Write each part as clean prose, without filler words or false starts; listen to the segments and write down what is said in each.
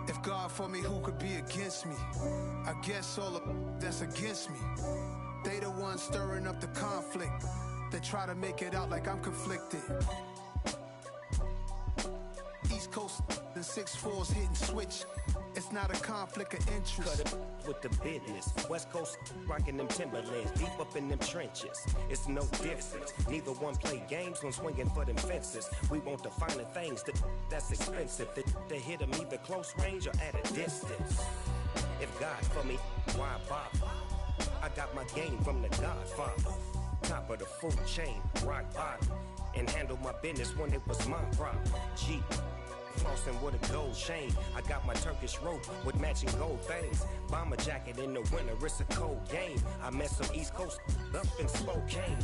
If God for me, who could be against me? I guess all of that's against me. They the ones stirring up the conflict. They try to make it out like I'm conflicted. East Coast, the 6'4's hitting switch. It's not a conflict of interest. Cut it with the business. West Coast rocking them Timberlands, deep up in them trenches. It's no difference. Neither one play games when swinging for them fences. We want the finer things that's expensive. They hit them either close range or at a distance. If God for me, why bother? I got my game from the Godfather. Top of the food chain, rock bottom. And handle my business when it was my problem. G. Flossing with a gold chain. I got my Turkish rope with matching gold things. Bomber jacket in the winter, it's a cold game. I met some East Coast up in Spokane.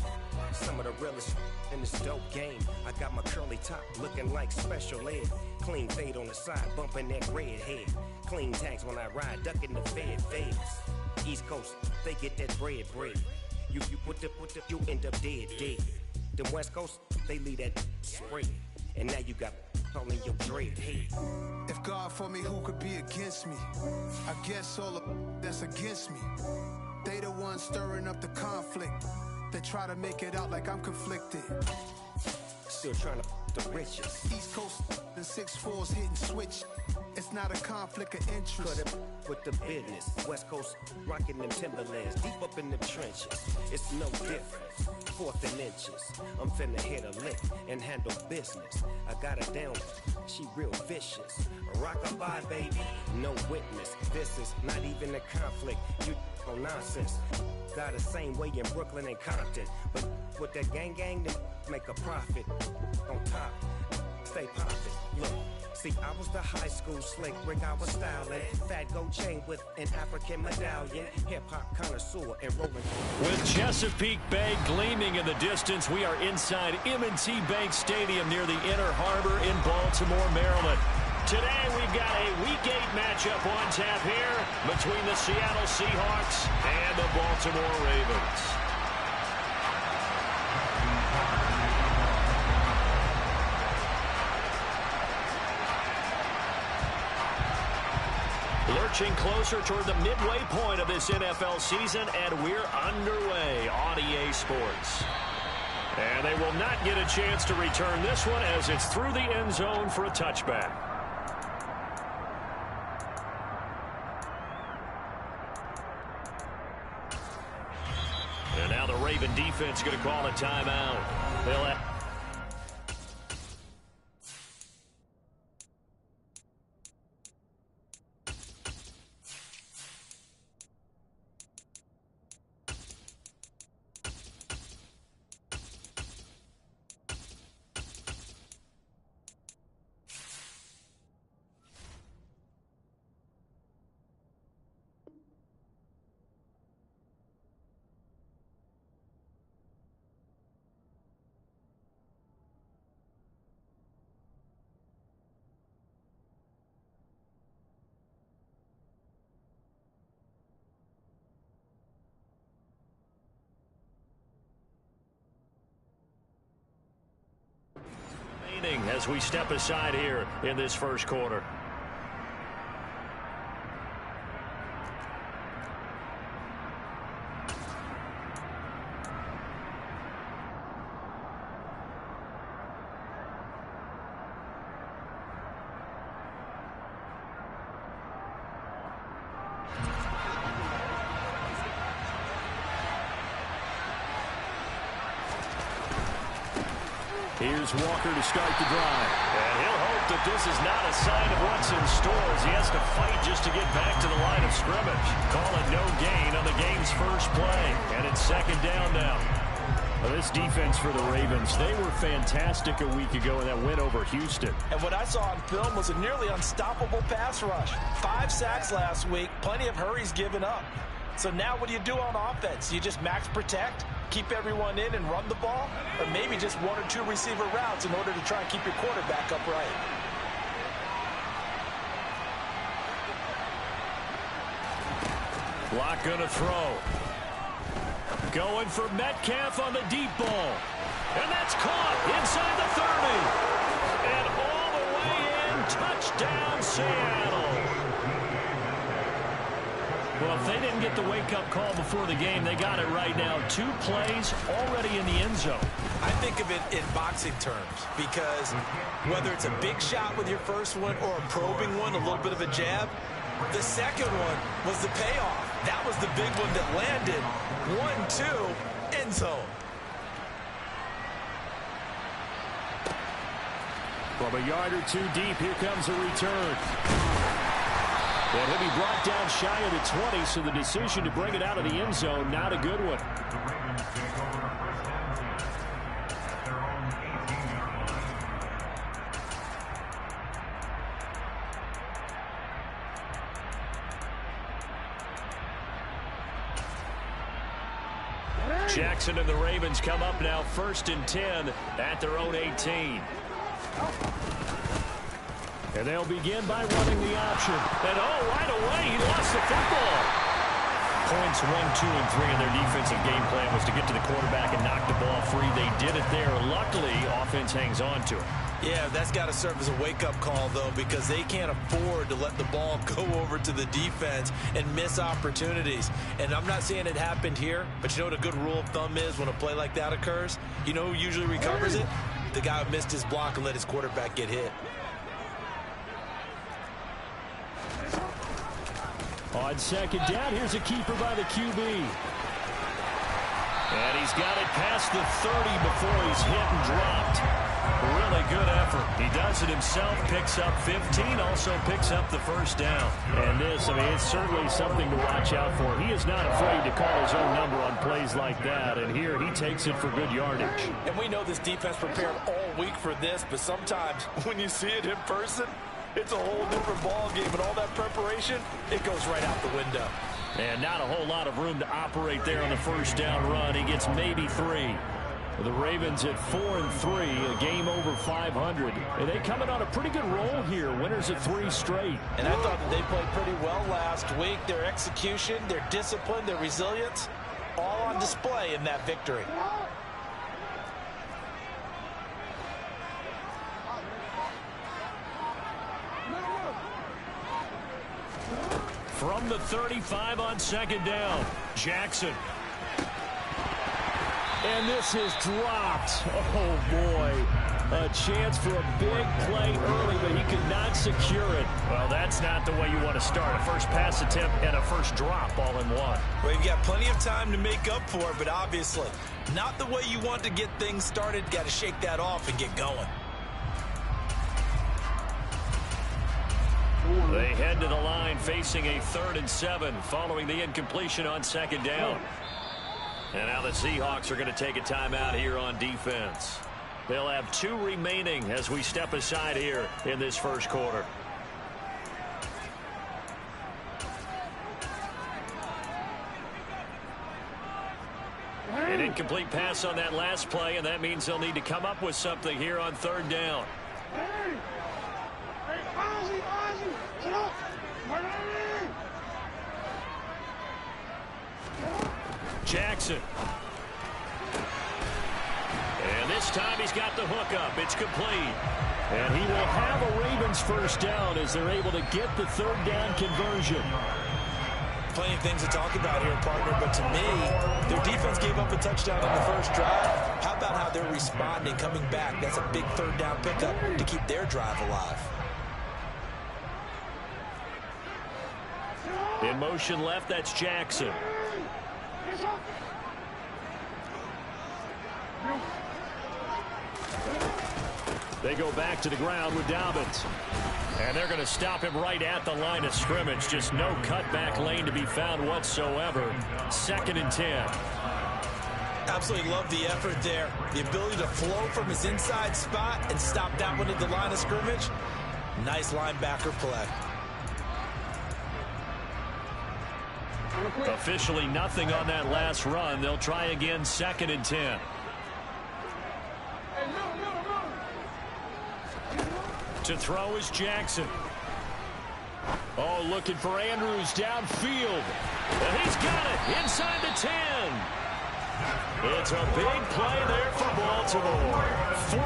Some of the realest in this dope game. I got my curly top looking like special ed. Clean fade on the side, bumping that red head. Clean tags when I ride, ducking the fades. East Coast, they get that bread. You put the, you end up dead. Them West Coast, they leave that spread. And now you got all in your dread head. If God for me, who could be against me? I guess all of that's against me. They the ones stirring up the conflict. They try to make it out like I'm conflicted. Still trying to the riches. East Coast, the 6'4's hitting switch. It's not a conflict of interest. Cut it with the business. West Coast rocking them Timberlands, deep up in them trenches. It's no difference. 4th and inches. I'm finna hit a lick and handle business. I got her down, she real vicious. Rock-a-bye, baby, no witness. This is not even a conflict. You on nonsense. Got the same way in Brooklyn and Compton. But with that gang, they make a profit. On top, stay poppin'. Look. See, I was the high school slick Rick, I was styling. Fat gold chain with an African medallion. Hip-hop connoisseur and rolling. With Chesapeake Bay gleaming in the distance, we are inside M&T Bank Stadium near the Inner Harbor in Baltimore, Maryland. Today, we've got a Week 8 matchup on tap here between the Seattle Seahawks and the Baltimore Ravens. Lurching closer toward the midway point of this NFL season, and we're underway on EA Sports. And they will not get a chance to return this one as it's through the end zone for a touchback. And now the Raven defense going to call a timeout. They'll have as we step aside here in this first quarter. Here's Walker to start the drive. And he'll hope that this is not a sign of what's in store as he has to fight just to get back to the line of scrimmage. Call it no gain on the game's first play. And it's second down now. Well, this defense for the Ravens, they were fantastic a week ago in that win over Houston. And what I saw on film was a nearly unstoppable pass rush. 5 sacks last week, plenty of hurries given up. So now what do you do on offense? You just max protect, keep everyone in and run the ball, or maybe just 1 or 2 receiver routes in order to try and keep your quarterback upright. Lock gonna throw. Going for Metcalf on the deep ball. And that's caught inside the 30. And all the way in, touchdown Seattle. Well, if they didn't get the wake-up call before the game, they got it right now. 2 plays already in the end zone. I think of it in boxing terms because whether it's a big shot with your first one or a probing one, a little bit of a jab, the second one was the payoff. That was the big one that landed. 1-2, end zone. From a yard or 2 deep, here comes a return. And he'll be brought down shy of the 20, so the decision to bring it out of the end zone, not a good one. Jackson and the Ravens come up now 1st and 10 at their own 18. And they'll begin by running the option. And right away, he lost the football. Points 1, 2, and 3 in their defensive game plan was to get to the quarterback and knock the ball free. They did it there. Luckily, offense hangs on to it. Yeah, that's got to serve as a wake-up call, though, because they can't afford to let the ball go over to the defense and miss opportunities. And I'm not saying it happened here, but you know what a good rule of thumb is when a play like that occurs? You know who usually recovers it? The guy who missed his block and let his quarterback get hit. On 2nd down, here's a keeper by the QB. And he's got it past the 30 before he's hit and dropped. Really good effort. He does it himself, picks up 15, also picks up the 1st down. And this, it's certainly something to watch out for. He is not afraid to call his own number on plays like that. And here he takes it for good yardage. And we know this defense prepared all week for this, but sometimes when you see it in person, it's a whole different ball game, and all that preparation, it goes right out the window. And not a whole lot of room to operate there on the 1st down run. He gets maybe 3. The Ravens at 4-3, a game over 500. And they coming on a pretty good roll here. Winners of 3 straight. And I thought that they played pretty well last week. Their execution, their discipline, their resilience, all on display in that victory. From the 35 on 2nd down, Jackson. And this is dropped. Oh, boy. A chance for a big play early, but he could not secure it. Well, that's not the way you want to start. A first pass attempt and a first drop all in one. Well, you've got plenty of time to make up for it, but obviously not the way you want to get things started. Got to shake that off and get going. They head to the line facing a 3rd and 7 following the incompletion on 2nd down. And now the Seahawks are going to take a timeout here on defense. They'll have 2 remaining as we step aside here in this 1st quarter. An incomplete pass on that last play, and that means they'll need to come up with something here on 3rd down. Jackson. And this time he's got the hook up. It's complete. And he will have a Ravens 1st down as they're able to get the 3rd down conversion. Plenty of things to talk about here, partner, but to me, their defense gave up a touchdown on the 1st drive. How about how they're responding, coming back? That's a big 3rd down pickup to keep their drive alive. In motion left, that's Jackson. They go back to the ground with Dobbins. And they're going to stop him right at the line of scrimmage. Just no cutback lane to be found whatsoever. 2nd and 10. Absolutely love the effort there. The ability to flow from his inside spot and stop that one at the line of scrimmage. Nice linebacker play. Officially nothing on that last run. They'll try again 2nd and 10. To throw is Jackson. Oh, looking for Andrews downfield. And he's got it inside the 10. It's a big play there for Baltimore.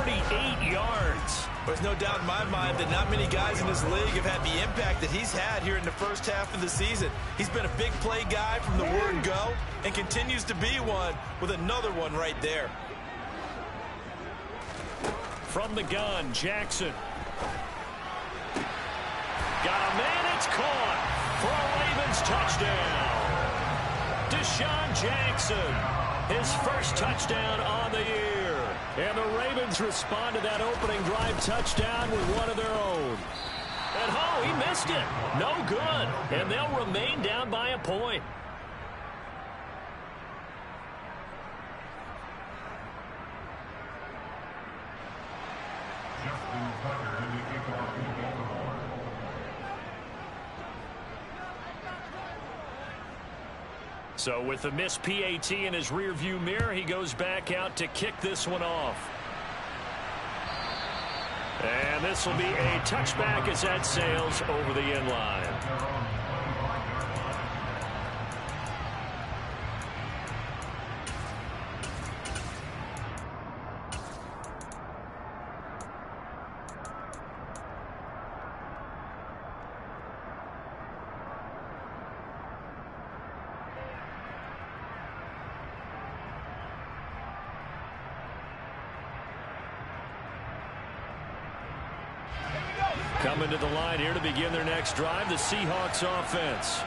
48 yards. There's no doubt in my mind that not many guys in this league have had the impact that he's had here in the first half of the season. He's been a big play guy from the word go and continues to be one with another one right there. From the gun, Jackson. Got a man, it's caught for a Ravens touchdown. Deshaun Jackson, his first touchdown on the year. And the Ravens respond to that opening drive touchdown with one of their own. And oh, he missed it. No good. And they'll remain down by a point. So with the missed PAT in his rearview mirror, he goes back out to kick this one off. And this will be a touchback as that sails over the end line. Coming to the line here to begin their next drive, the Seahawks offense.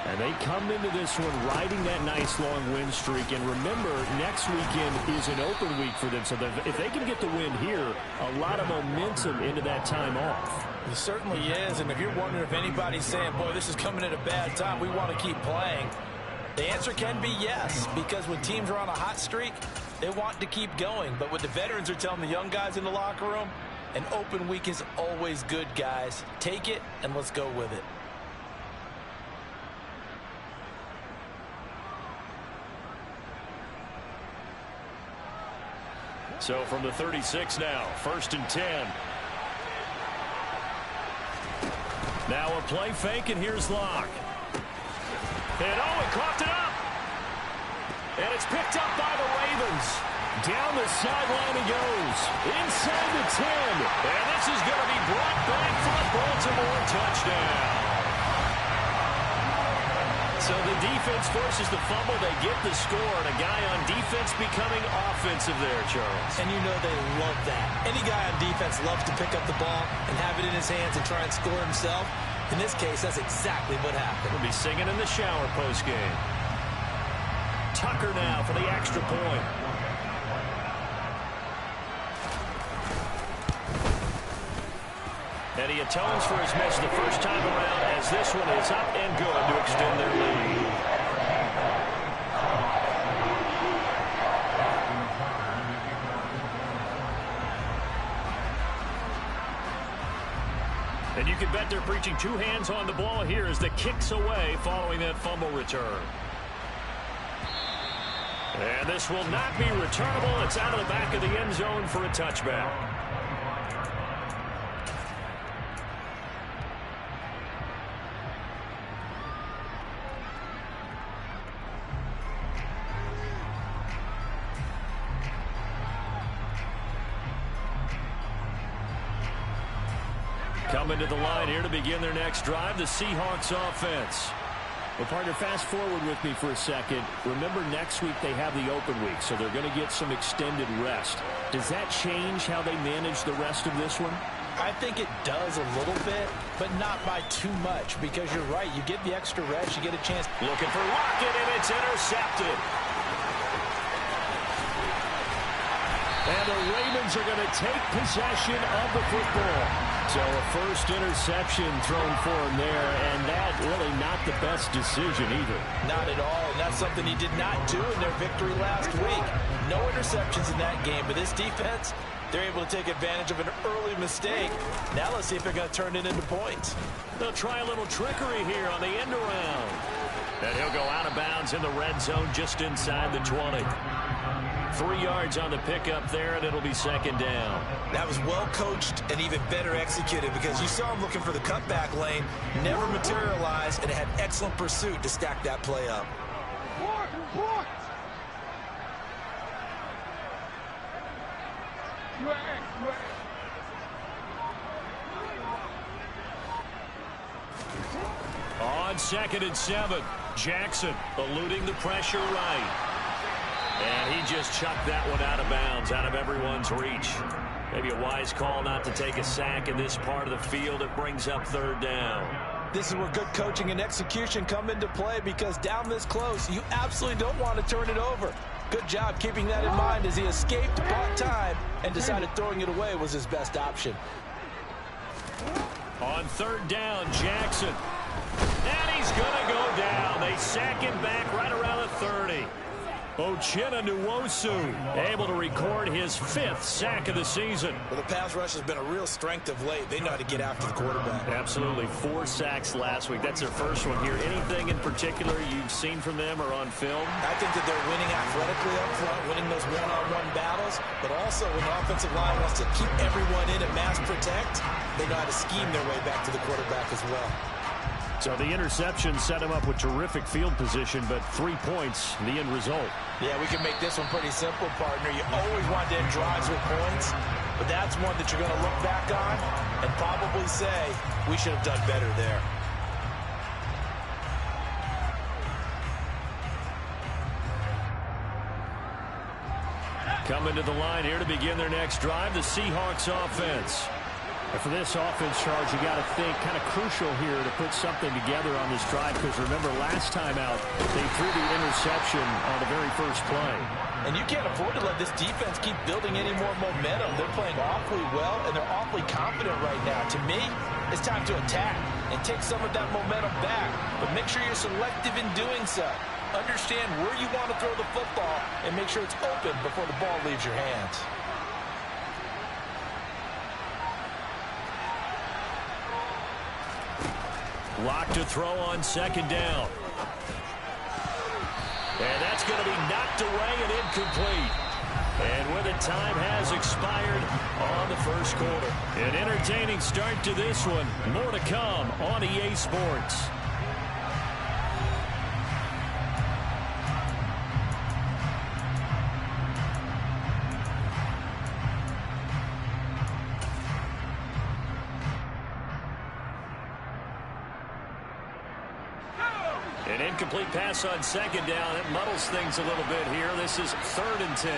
And they come into this one riding that nice long win streak. And remember, next weekend is an open week for them. So if they can get the win here, a lot of momentum into that time off. It certainly is. And if you're wondering if anybody's saying, boy, this is coming at a bad time, we want to keep playing, the answer can be yes. Because when teams are on a hot streak, they want to keep going. But what the veterans are telling the young guys in the locker room, an open week is always good, guys. Take it, and let's go with it. So from the 36 now, 1st and 10. Now a play fake, and here's Locke. And oh, he coughed it up. And it's picked up by the Ravens. Down the sideline he goes. Inside the 10. And this is going to be brought back for a Baltimore touchdown. So the defense forces the fumble. They get the score. And a guy on defense becoming offensive there, Charles. And you know they love that. Any guy on defense loves to pick up the ball and have it in his hands and try and score himself. In this case, that's exactly what happened. We'll be singing in the shower postgame. Tucker now for the extra point. And he atones for his miss the first time around as this one is up and good to extend their lead. And you can bet they're preaching two hands on the ball here as the kick's away following that fumble return. And this will not be returnable. It's out of the back of the end zone for a touchback. Coming to the line here to begin their next drive, the Seahawks offense. Well, partner, fast forward with me for a second. Remember, next week they have the open week, so they're going to get some extended rest. Does that change how they manage the rest of this one? I think it does a little bit, but not by too much, because you're right. You get the extra rest, you get a chance. Looking for Lockett, and it's intercepted. And the Ravens are going to take possession of the football. So a first interception thrown for him there, and that really not the best decision either. Not at all, and that's something he did not do in their victory last week. No interceptions in that game, but this defense, they're able to take advantage of an early mistake. Now let's see if they're going to turn it into points. They'll try a little trickery here on the end around. And he'll go out of bounds in the red zone just inside the 20. 3 yards on the pickup there, and it'll be second down. That was well coached and even better executed because you saw him looking for the cutback lane, never materialized, and had excellent pursuit to stack that play up. On 2nd and 7, Jackson eluding the pressure right. And he just chucked that one out of bounds, out of everyone's reach. Maybe a wise call not to take a sack in this part of the field. It brings up 3rd down. This is where good coaching and execution come into play, because down this close, you absolutely don't want to turn it over. Good job keeping that in mind as he escaped, bought time, and decided throwing it away was his best option. On 3rd down, Jackson. And he's going to go down. They sack him back right around the 30. Uchenna Nwosu able to record his 5th sack of the season. Well, the pass rush has been a real strength of late. They know how to get after the quarterback. Absolutely. 4 sacks last week. That's their first one here. Anything in particular you've seen from them or on film? I think that they're winning athletically up front, winning those one-on-one battles, but also when the offensive line wants to keep everyone in and mass protect, they know how to scheme their way back to the quarterback as well. So the interception set him up with terrific field position, but 3 points, the end result. Yeah, we can make this one pretty simple, partner. You always want to end drives with points, but that's one that you're going to look back on and probably say, we should have done better there. Coming to the line here to begin their next drive, the Seahawks offense. And for this offense, Charles, you got to think kind of crucial here to put something together on this drive, because remember last time out they threw the interception on the very first play. And you can't afford to let this defense keep building any more momentum. They're playing awfully well, and they're awfully confident right now. To me, it's time to attack and take some of that momentum back, but make sure you're selective in doing so. Understand where you want to throw the football and make sure it's open before the ball leaves your hands. Lock to throw on 2nd down. And that's going to be knocked away and incomplete. And with it, time has expired on the first quarter. An entertaining start to this one. More to come on EA Sports. An incomplete pass on 2nd down. It muddles things a little bit here. This is 3rd and 10.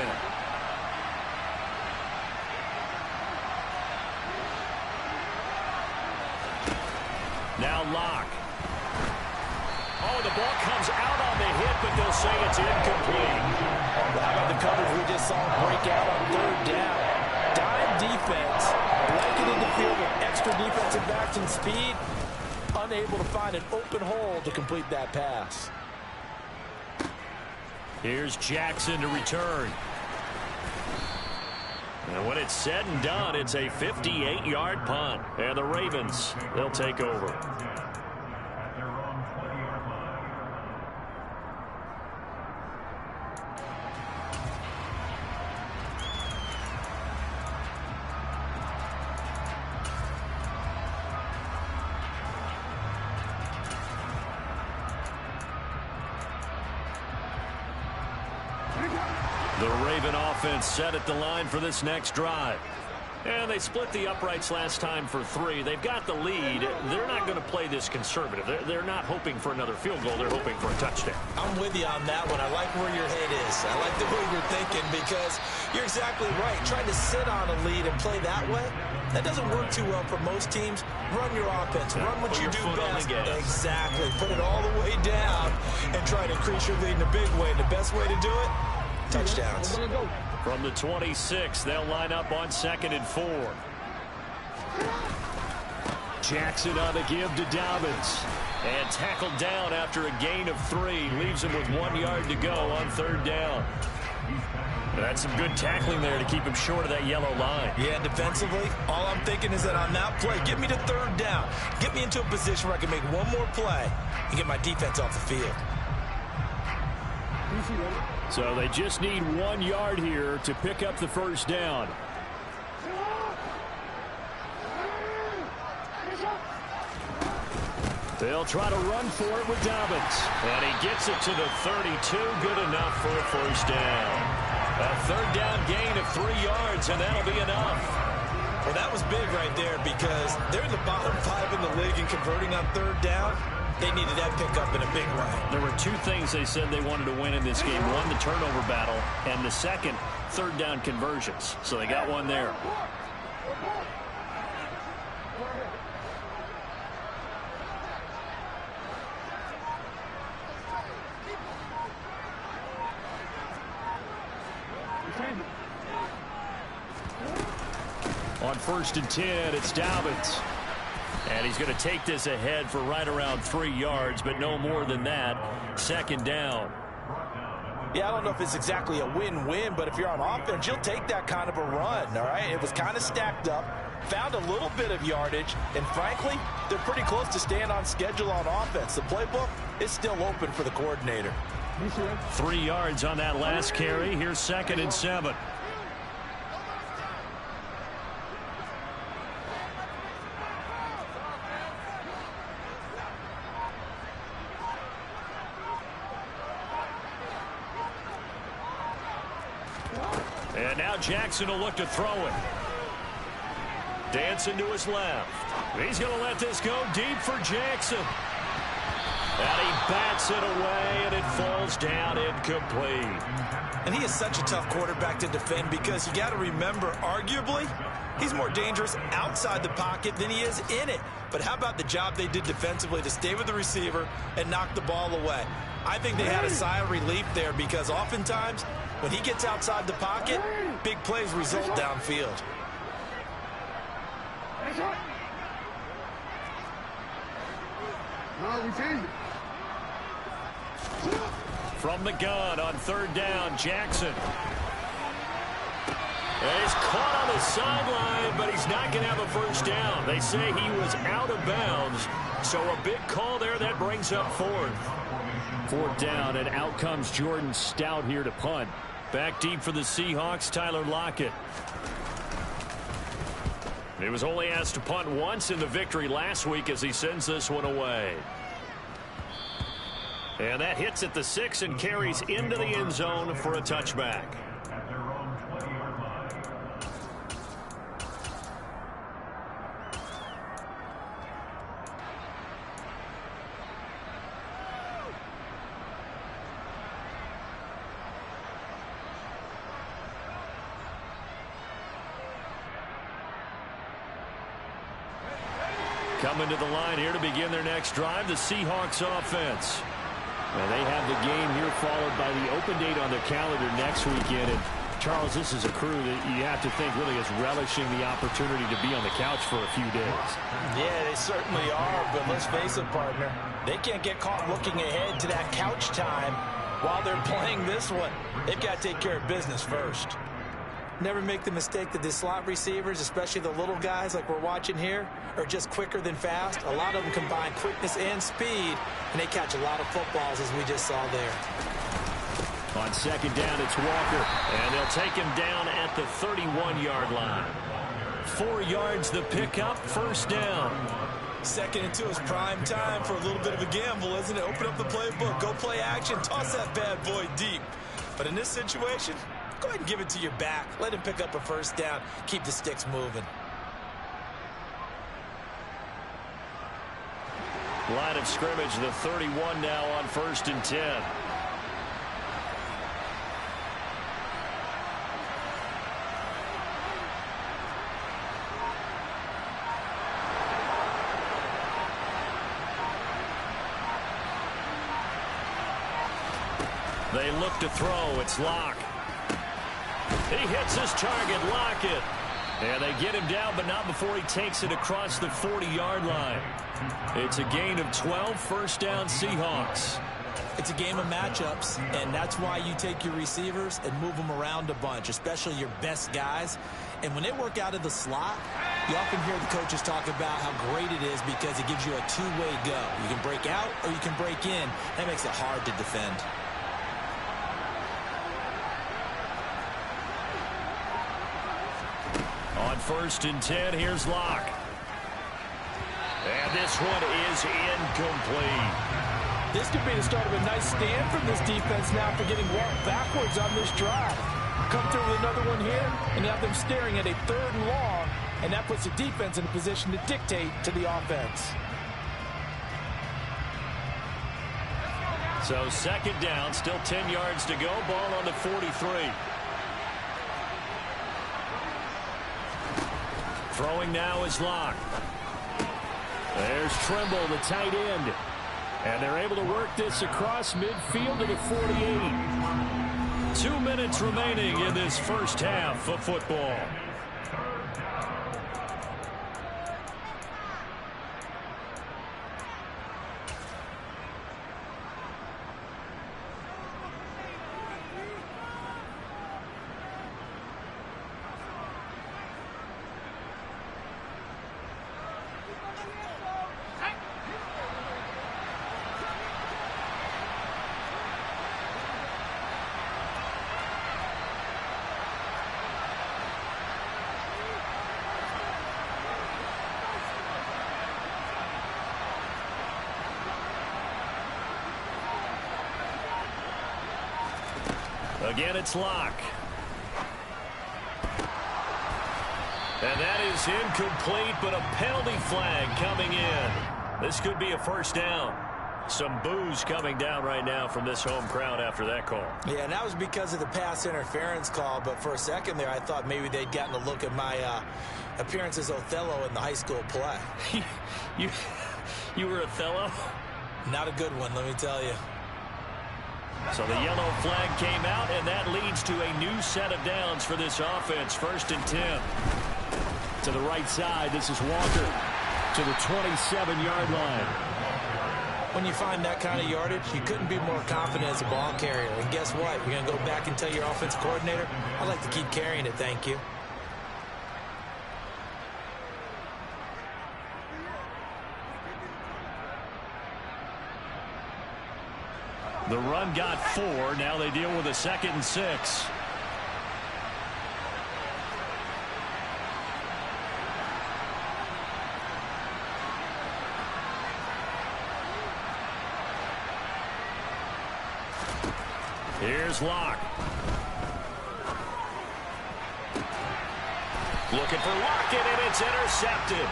Now Locke. Oh, the ball comes out on the hit, but they'll say it's incomplete. How about the coverage we just saw break out on 3rd down? Dime defense, blanketed the field with extra defensive backs and speed. Unable to find an open hole to complete that pass. Here's Jackson to return. And when it's said and done, it's a 58-yard punt. And the Ravens, they'll take over. The Raven offense set at the line for this next drive. And they split the uprights last time for 3. They've got the lead. They're not going to play this conservative. They're not hoping for another field goal. They're hoping for a touchdown. I'm with you on that one. I like where your head is. I like the way you're thinking, because you're exactly right. Trying to sit on a lead and play that way, that doesn't work too well for most teams. Run your offense. Run what you do best. Exactly. Put it all the way down and try to increase your lead in a big way. And the best way to do it, touchdowns. From the 26, they'll line up on 2nd and 4. Jackson on the give to Dobbins. And tackled down after a gain of 3. Leaves him with 1 yard to go on 3rd down. That's some good tackling there to keep him short of that yellow line. Yeah, defensively, all I'm thinking is that on that play, get me to 3rd down. Get me into a position where I can make one more play and get my defense off the field. So they just need 1 yard here to pick up the first down. They'll try to run for it with Dobbins. And he gets it to the 32. Good enough for a first down. A 3rd down gain of 3 yards, and that'll be enough. Well, that was big right there, because they're in the bottom 5 in the league in converting on 3rd down. They needed that pickup in a big way. There were two things they said they wanted to win in this game. One, the turnover battle, and the second, third down conversions. So they got one there. On 1st and 10, it's Dobbins. And he's going to take this ahead for right around 3 yards, but no more than that. 2nd down. Yeah, I don't know if it's exactly a win-win, but if you're on offense, you'll take that kind of a run, all right? It was kind of stacked up, found a little bit of yardage, and frankly, they're pretty close to staying on schedule on offense. The playbook is still open for the coordinator. 3 yards on that last carry. Here's 2nd and 7. And now Jackson will look to throw it. Dancing to his left. He's going to let this go deep for Jackson. And he bats it away, and it falls down incomplete. And he is such a tough quarterback to defend because you got to remember, arguably, he's more dangerous outside the pocket than he is in it. But how about the job they did defensively to stay with the receiver and knock the ball away? I think they had a sigh of relief there because oftentimes when he gets outside the pocket, big plays result downfield. From the gun on 3rd down, Jackson. And he's caught on the sideline, but he's not going to have a 1st down. They say he was out of bounds, so a big call there that brings up 4th. 4th down, and out comes Jordan Stout here to punt. Back deep for the Seahawks, Tyler Lockett. He was only asked to punt once in the victory last week as he sends this one away. And that hits at the 6 and carries into the end zone for a touchback. Coming to the line here to begin their next drive, the Seahawks offense. And they have the game here followed by the open date on their calendar next weekend. And Charles, this is a crew that you have to think really is relishing the opportunity to be on the couch for a few days. Yeah, they certainly are, but let's face it, partner. They can't get caught looking ahead to that couch time while they're playing this one. They've got to take care of business first. Never make the mistake that the slot receivers, especially the little guys like we're watching here, are just quicker than fast. A lot of them combine quickness and speed, and they catch a lot of footballs, as we just saw there. On 2nd down, it's Walker, and they'll take him down at the 31-yard line. 4 yards the pickup, 1st down. 2nd and 2 is prime time for a little bit of a gamble, isn't it? Open up the playbook, go play action, toss that bad boy deep. But in this situation, go ahead and give it to your back. Let him pick up a 1st down. Keep the sticks moving. Line of scrimmage, the 31 now on 1st and 10. They look to throw. It's Locke. He hits his target, Lockett. And they get him down, but not before he takes it across the 40-yard line. It's a gain of 12, 1st down Seahawks. It's a game of matchups, and that's why you take your receivers and move them around a bunch, especially your best guys. And when they work out of the slot, you often hear the coaches talk about how great it is because it gives you a two-way go. You can break out or you can break in. That makes it hard to defend. On 1st and 10, here's Locke. And this one is incomplete. This could be the start of a nice stand from this defense now for getting walked backwards on this drive. Come through with another one here and have them staring at a 3rd and long, and that puts the defense in a position to dictate to the offense. So second down, still 10 yards to go. Ball on the 43. Throwing now is Locke. There's Trimble, the tight end. And they're able to work this across midfield to the 48. 2 minutes remaining in this first half of football. Again, it's Locke. And that is incomplete, but a penalty flag coming in. This could be a first down. Some boos coming down right now from this home crowd after that call. Yeah, and that was because of the pass interference call, but for a second there, I thought maybe they'd gotten a look at my appearance as Othello in the high school play. You were Othello? Not a good one, let me tell you. So the yellow flag came out, and that leads to a new set of downs for this offense. 1st and 10. To the right side, this is Walker to the 27-yard line. When you find that kind of yardage, you couldn't be more confident as a ball carrier. And guess what? You're going to go back and tell your offensive coordinator, I'd like to keep carrying it, thank you. The run got 4. Now they deal with a 2nd and 6. Here's Locke. Looking for Lockett, and it's intercepted.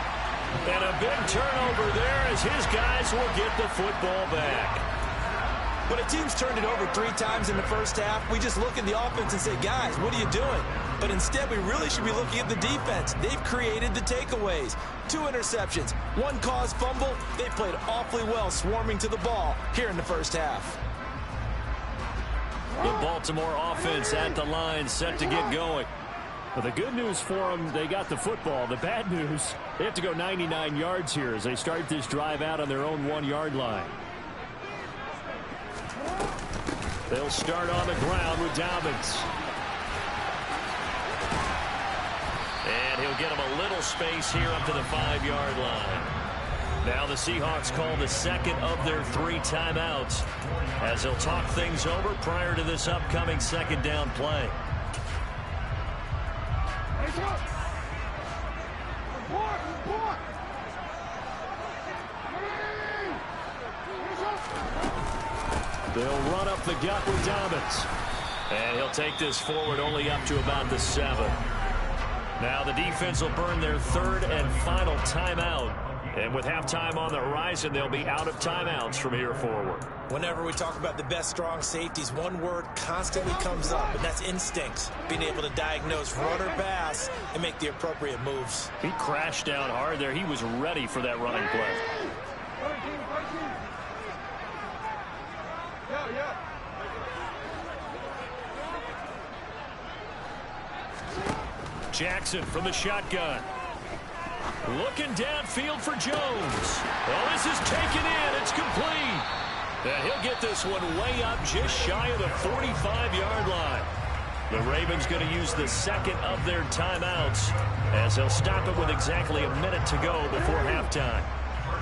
And a big turnover there as his guys will get the football back. When a team's turned it over 3 times in the first half, we just look at the offense and say, guys, what are you doing? But instead, we really should be looking at the defense. They've created the takeaways. 2 interceptions, 1 caused fumble. They played awfully well swarming to the ball here in the first half. The Baltimore offense at the line, set to get going. Well, the good news for them, they got the football. The bad news, they have to go 99 yards here as they start this drive out on their own 1-yard line. They'll start on the ground with Dobbins. And he'll get him a little space here up to the 5-yard line. Now the Seahawks call the second of their 3 timeouts as they'll talk things over prior to this upcoming 2nd down play. They'll run up the gut with Dobbins. And he'll take this forward only up to about the 7. Now the defense will burn their 3rd and final timeout. And with halftime on the horizon, they'll be out of timeouts from here forward. Whenever we talk about the best strong safeties, one word constantly comes up, and that's instincts. Being able to diagnose run or pass and make the appropriate moves. He crashed down hard there. He was ready for that running play. Jackson from the shotgun. Looking downfield for Jones. Oh, this is taken in. It's complete. And he'll get this one way up just shy of the 45-yard line. The Ravens going to use the 2nd of their timeouts as they'll stop it with exactly a minute to go before halftime.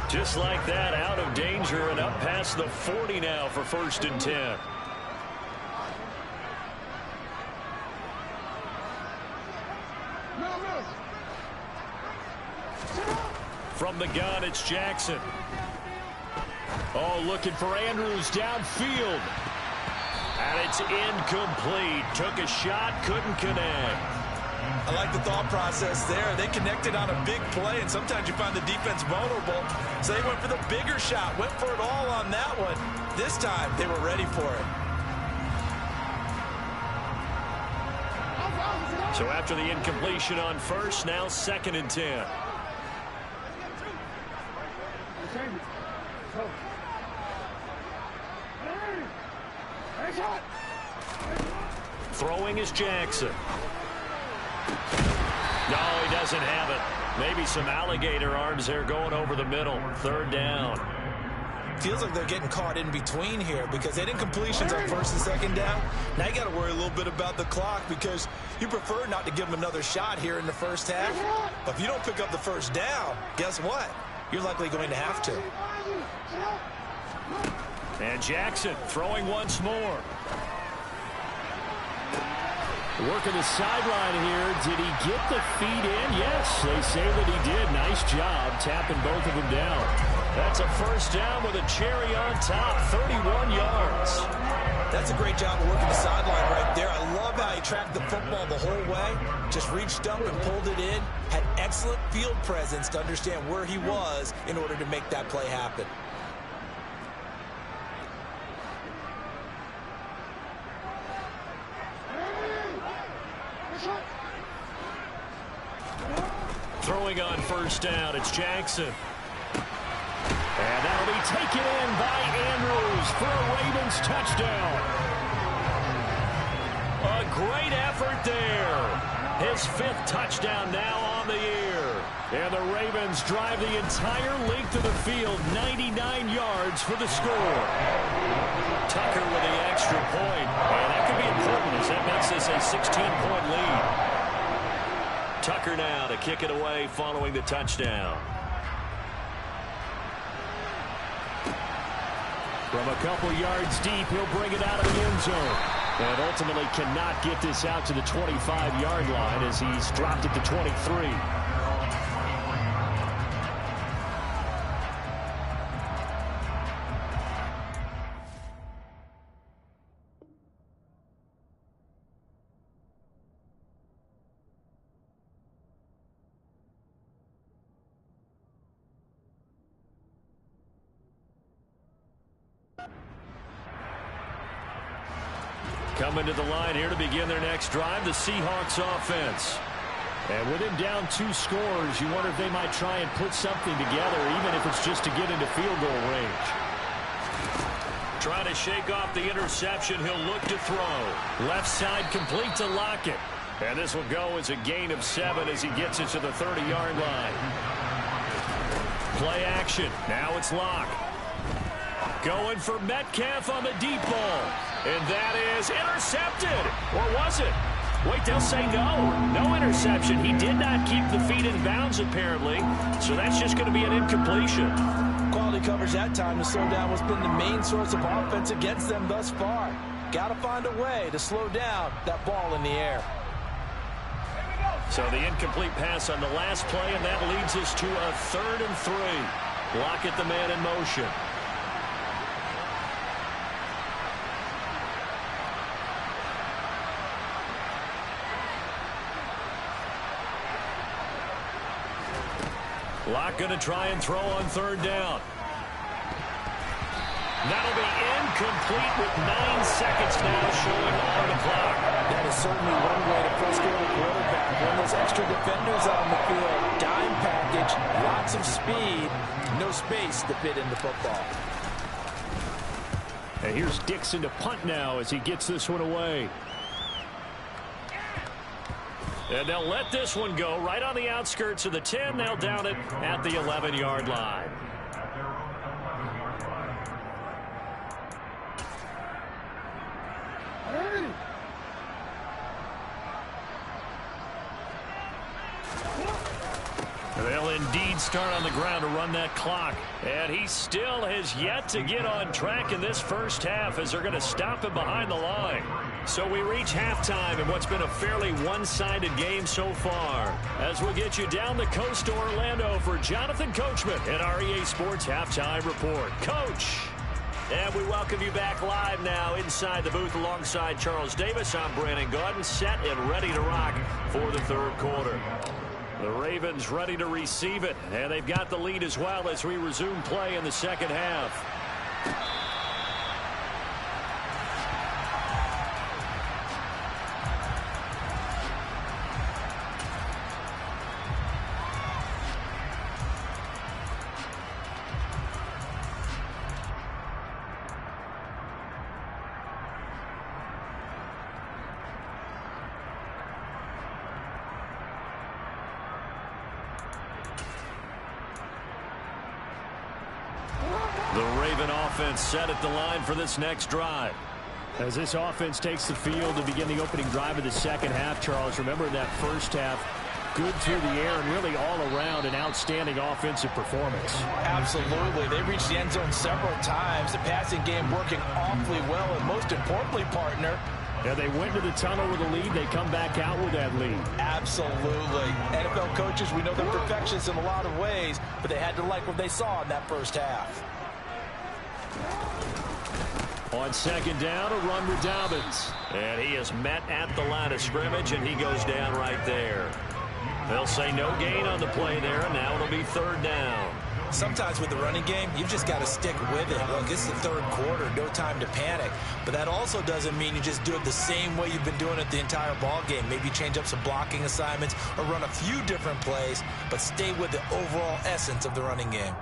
Just like that, out of danger and up past the 40 now for 1st and 10. From the gun, it's Jackson. Oh, looking for Andrews downfield. And it's incomplete. Took a shot, couldn't connect. I like the thought process there. They connected on a big play, and sometimes you find the defense vulnerable. So they went for the bigger shot, went for it all on that one. This time, they were ready for it. So after the incompletion on first, now 2nd and 10. Throwing is Jackson. No, he doesn't have it. Maybe some alligator arms there going over the middle. 3rd down. Feels like they're getting caught in between here because they didn't completions on 1st and 2nd down. Now you got to worry a little bit about the clock because you prefer not to give them another shot here in the first half. But if you don't pick up the 1st down, guess what? You're likely going to have to. And Jackson throwing once more. Working the sideline here. Did he get the feet in? Yes, they say that he did. Nice job tapping both of them down. That's a 1st down with a cherry on top. 31 yards. That's a great job of working the sideline right there. I love how he tracked the football the whole way. Just reached up and pulled it in. Had excellent field presence to understand where he was in order to make that play happen. Throwing on 1st down, it's Jackson. And that'll be taken in by Andrews for a Ravens touchdown. A great effort there. His 5th touchdown now on the year. And the Ravens drive the entire length of the field, 99 yards for the score. Tucker with the extra point. And that could be important as that makes this a 16-point lead. Tucker now to kick it away following the touchdown. From a couple yards deep, he'll bring it out of the end zone. And ultimately cannot get this out to the 25-yard line as he's dropped it to 23. Coming to the line here to begin their next drive, the Seahawks offense. And with him down 2 scores, you wonder if they might try and put something together, even if it's just to get into field goal range. Trying to shake off the interception, he'll look to throw. Left side complete to Lockett. And this will go as a gain of 7 as he gets it to the 30-yard line. Play action. Now it's Locke. Going for Metcalf on the deep ball. And that is intercepted. Or was it? Wait, they'll say no. No interception. He did not keep the feet in bounds, apparently. So that's just going to be an incompletion. Quality coverage that time to slow down what's been the main source of offense against them thus far. Got to find a way to slow down that ball in the air. So the incomplete pass on the last play, and that leads us to a 3rd and 3. Lockett the man in motion. Locke going to try and throw on 3rd down. That'll be incomplete with 9 seconds now showing on the clock. That is certainly one way to frustrate a quarterback. When there's extra defenders on the field, dime package, lots of speed, no space to fit in the football. And here's Dixon to punt now as he gets this one away. And they'll let this one go right on the outskirts of the 10. They'll down it at the 11-yard line. They'll indeed start on the ground to run that clock. And he still has yet to get on track in this first half as they're going to stop him behind the line. So we reach halftime in what's been a fairly one-sided game so far. As we'll get you down the coast to Orlando for Jonathan Coachman and our EA Sports Halftime Report. Coach. And we welcome you back live now inside the booth alongside Charles Davis. I'm Brandon Gaudin, set and ready to rock for the third quarter. The Ravens ready to receive it, and they've got the lead as well as we resume play in the second half. The Raven offense set at the line for this next drive. As this offense takes the field to begin the opening drive of the second half, Charles, remember that first half, good through the air and really all around an outstanding offensive performance. Absolutely. They reached the end zone several times. The passing game working awfully well, and most importantly, partner, yeah, they went to the tunnel with a lead. They come back out with that lead. Absolutely. NFL coaches, we know they're perfectionists in a lot of ways, but they had to like what they saw in that first half. On second down, a run with Dobbins. And he is met at the line of scrimmage, and he goes down right there. They'll say no gain on the play there, and now it'll be third down. Sometimes with the running game, you've just got to stick with it. Look, it's the third quarter, no time to panic. But that also doesn't mean you just do it the same way you've been doing it the entire ball game. Maybe change up some blocking assignments or run a few different plays, but stay with the overall essence of the running game.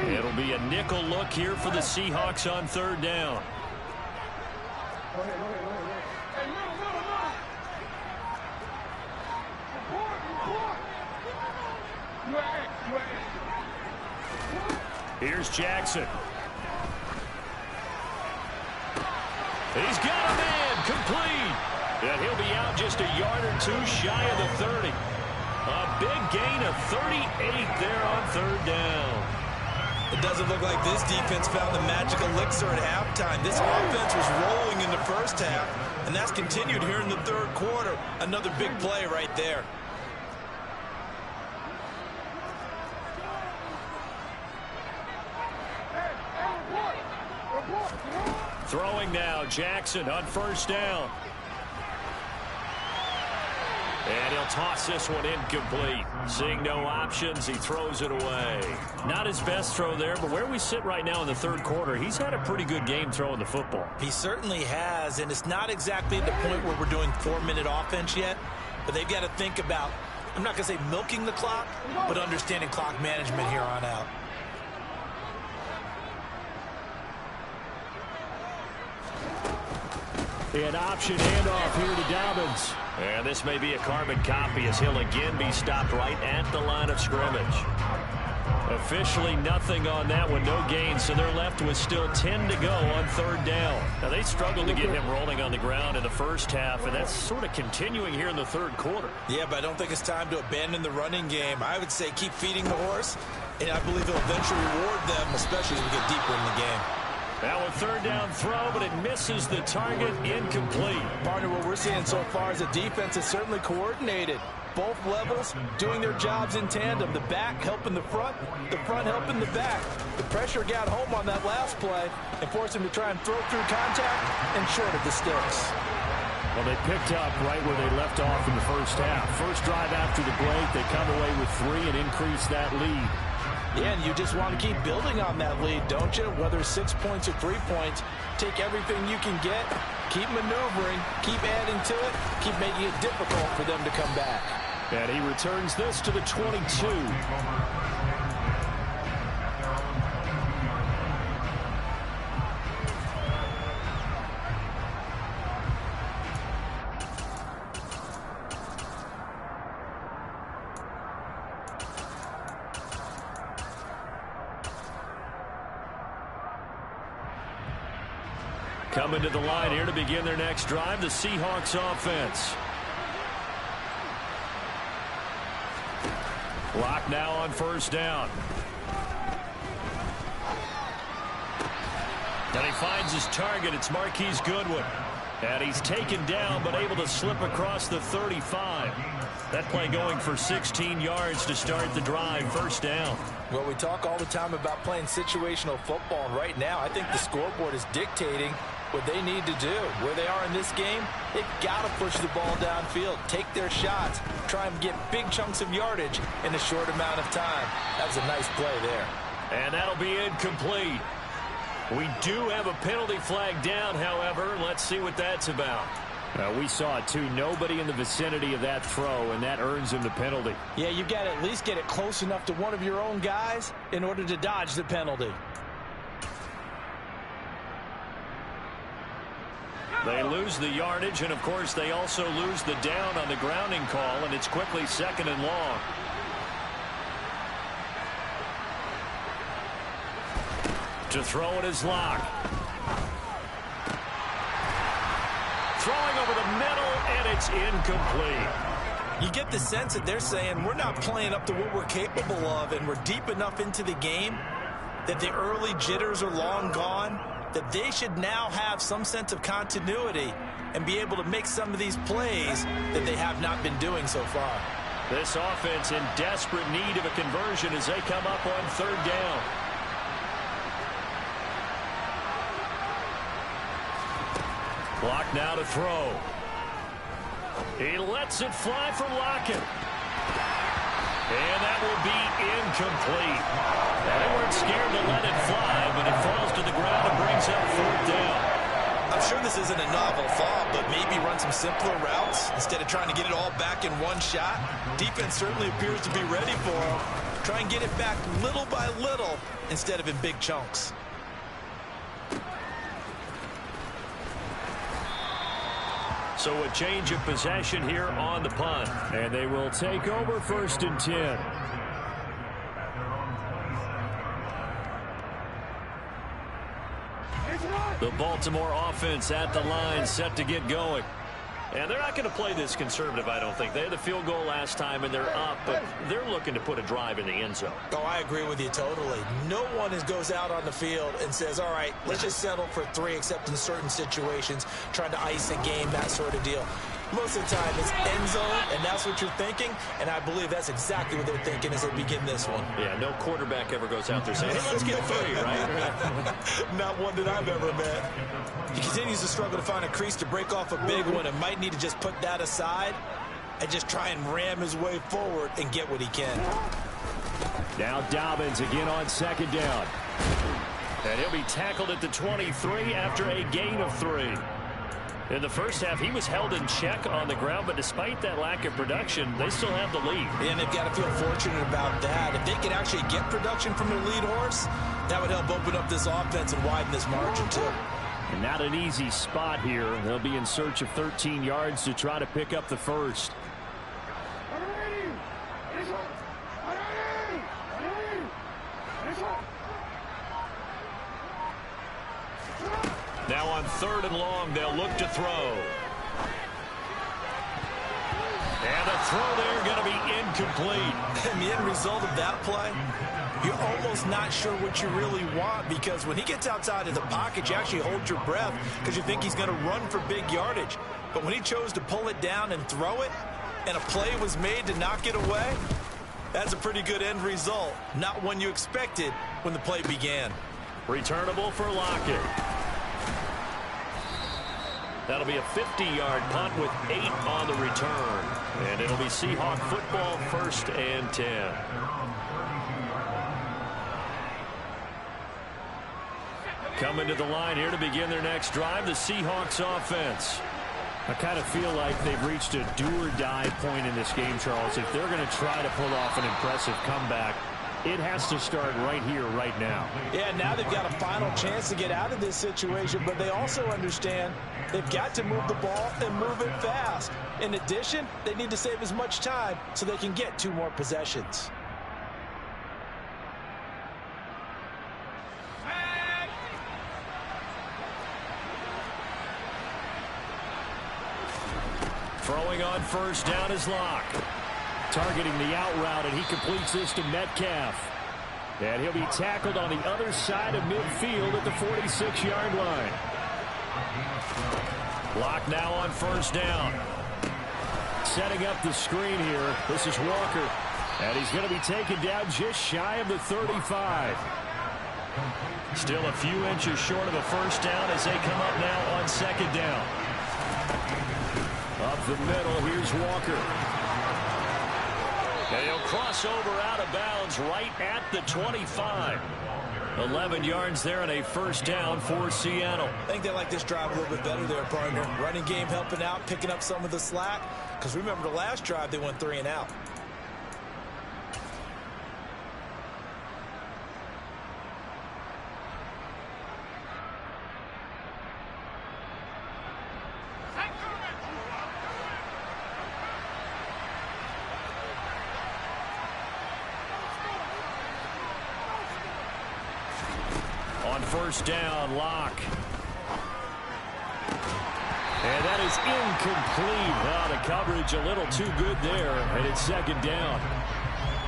It'll be a nickel look here for the Seahawks on third down. Here's Jackson. He's got a man complete. And he'll be out just a yard or two shy of the 30. A big gain of 38 there on third down. It doesn't look like this defense found the magic elixir at halftime. This offense was rolling in the first half, and that's continued here in the third quarter. Another big play right there. Throwing now, Jackson on first down. And he'll toss this one incomplete. Seeing no options, he throws it away. Not his best throw there, but where we sit right now in the third quarter, he's had a pretty good game throwing the football. He certainly has, and it's not exactly at the point where we're doing 4-minute offense yet, but they've got to think about, I'm not going to say milking the clock, but understanding clock management here on out. An option handoff here to Dobbins. And this may be a carbon copy as he'll again be stopped right at the line of scrimmage. Officially nothing on that one, no gain, so they're left with still 10 to go on third down. Now they struggled to get him rolling on the ground in the first half, and that's sort of continuing here in the third quarter. Yeah, but I don't think it's time to abandon the running game. I would say keep feeding the horse, and I believe he'll eventually reward them, especially as we get deeper in the game. Now a third down throw, but it misses the target, incomplete. Partner, what we're seeing so far is the defense is certainly coordinated. Both levels doing their jobs in tandem. The back helping the front helping the back. The pressure got home on that last play and forced him to try and throw through contact and short of the sticks. Well, they picked up right where they left off in the first half. First drive after the break, they come away with 3 and increase that lead. Yeah, and you just want to keep building on that lead, don't you? Whether it's 6 points or 3 points, take everything you can get, keep maneuvering, keep adding to it, keep making it difficult for them to come back. And he returns this to the 22. Coming to the line here to begin their next drive, the Seahawks offense. Clock now on first down. And he finds his target. It's Marquise Goodwin. And he's taken down but able to slip across the 35. That play going for 16 yards to start the drive. First down. Well, we talk all the time about playing situational football, and right now I think the scoreboard is dictating what they need to do. Where they are in this game, they've got to push the ball downfield, take their shots, try and get big chunks of yardage in a short amount of time. That was a nice play there. And that'll be incomplete. We do have a penalty flag down, however. Let's see what that's about. We saw it, too. Nobody in the vicinity of that throw, and that earns him the penalty. Yeah, you got to at least get it close enough to one of your own guys in order to dodge the penalty. They lose the yardage, and, of course, they also lose the down on the grounding call, and it's quickly 2nd and long. To throw it is Locke. Throwing over the middle, and it's incomplete. You get the sense that they're saying we're not playing up to what we're capable of, and we're deep enough into the game that the early jitters are long gone, that they should now have some sense of continuity and be able to make some of these plays that they have not been doing so far. This offense in desperate need of a conversion as they come up on 3rd down. Block now to throw. He lets it fly for Lockett. And that will be incomplete. They weren't scared to let it fly, but it falls to the ground and brings up 4th down. I'm sure this isn't a novel thought, but maybe run some simpler routes instead of trying to get it all back in one shot. Defense certainly appears to be ready for him. Try and get it back little by little instead of in big chunks. So a change of possession here on the punt. And they will take over 1st and 10. The Baltimore offense at the line, set to get going. And they're not going to play this conservative, I don't think. They had the field goal last time, and they're up, but they're looking to put a drive in the end zone. Oh, I agree with you totally. No one goes out on the field and says, all right, let's just settle for 3, except in certain situations, trying to ice a game, that sort of deal. Most of the time, it's end zone, and that's what you're thinking, and I believe that's exactly what they're thinking as they begin this one. Yeah, no quarterback ever goes out there saying, hey, let's get 3, right? Not one that I've ever met. He continues to struggle to find a crease to break off a big one and might need to just put that aside and just try and ram his way forward and get what he can. Now Dobbins again on 2nd down. And he'll be tackled at the 23 after a gain of 3. In the first half, he was held in check on the ground, but despite that lack of production, they still have the lead. And they've got to feel fortunate about that. If they could actually get production from their lead horse, that would help open up this offense and widen this margin, too. And not an easy spot here. They'll be in search of 13 yards to try to pick up the first. Now on 3rd and long, they'll look to throw. And the throw there going to be incomplete. And the end result of that play, you're almost not sure what you really want, because when he gets outside of the pocket, you actually hold your breath because you think he's going to run for big yardage. But when he chose to pull it down and throw it, and a play was made to knock it away, that's a pretty good end result. Not one you expected when the play began. Returnable for Lockett. That'll be a 50-yard punt with 8 on the return. And it'll be Seahawk football, 1st and 10. Coming to the line here to begin their next drive, the Seahawks offense. I kind of feel like they've reached a do-or-die point in this game, Charles. If they're going to try to pull off an impressive comeback, it has to start right here, right now. Yeah, now they've got a final chance to get out of this situation, but they also understand they've got to move the ball and move it fast. In addition, they need to save as much time so they can get 2 more possessions. Throwing on 1st down is Locke. Targeting the out route, and he completes this to Metcalf. And he'll be tackled on the other side of midfield at the 46-yard line. Locke now on 1st down. Setting up the screen here. This is Walker. And he's going to be taken down just shy of the 35. Still a few inches short of a first down as they come up now on second down. Up the middle, here's Walker. And he'll cross over out of bounds right at the 25. 11 yards there and a first down for Seattle. I think they like this drive a little bit better there, partner. Running game helping out, picking up some of the slack. Because remember the last drive, they went 3 and out. First down, Locke. And that is incomplete. The coverage a little too good there, and it's second down.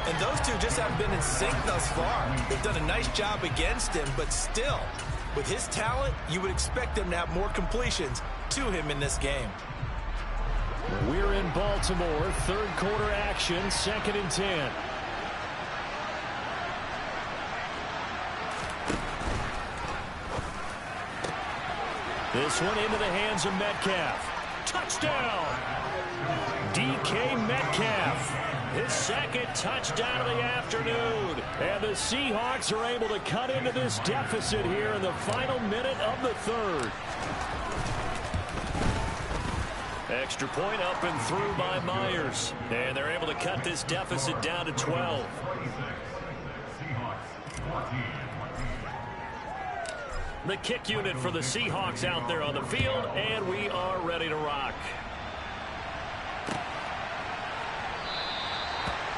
And those two just haven't been in sync thus far. They've done a nice job against him, but still, with his talent, you would expect them to have more completions to him in this game. We're in Baltimore, third quarter action, 2nd and 10. This one into the hands of Metcalf. Touchdown! DK Metcalf. His second touchdown of the afternoon. And the Seahawks are able to cut into this deficit here in the final minute of the third. Extra point up and through by Myers. And they're able to cut this deficit down to 12. The kick unit for the Seahawks out there on the field, and we are ready to rock.